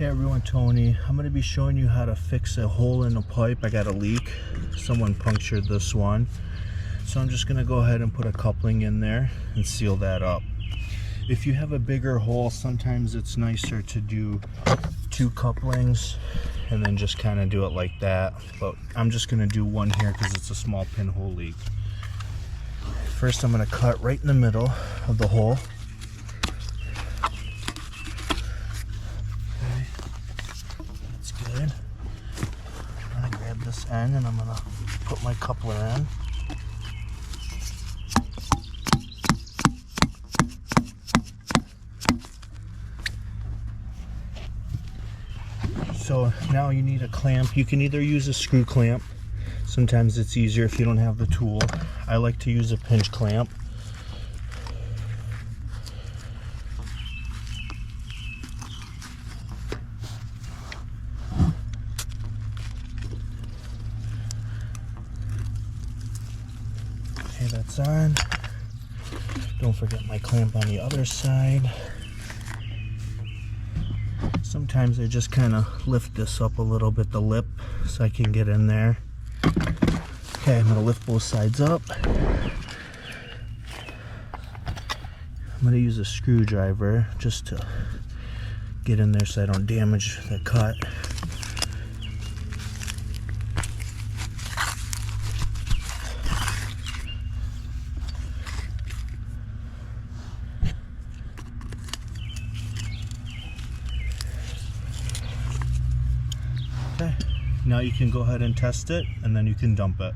Hey everyone, Tony. I'm going to be showing you how to fix a hole in a pipe. I got a leak. Someone punctured this one. So I'm just going to go ahead and put a coupling in there and seal that up. If you have a bigger hole, sometimes it's nicer to do 2 couplings and then just kind of do it like that. But I'm just going to do one here because it's a small pinhole leak. First, I'm going to cut right in the middle of the hole. Good. I'm going to grab this end and I'm going to put my coupler in. So now you need a clamp. You can either use a screw clamp. Sometimes it's easier if you don't have the tool. I like to use a pinch clamp. Okay, that's on. Don't forget my clamp on the other side. Sometimes I just kind of lift this up a little bit, the lip, so I can get in there. Okay, I'm going to lift both sides up. I'm going to use a screwdriver just to get in there so I don't damage the cut. Okay, now you can go ahead and test it and then you can dump it.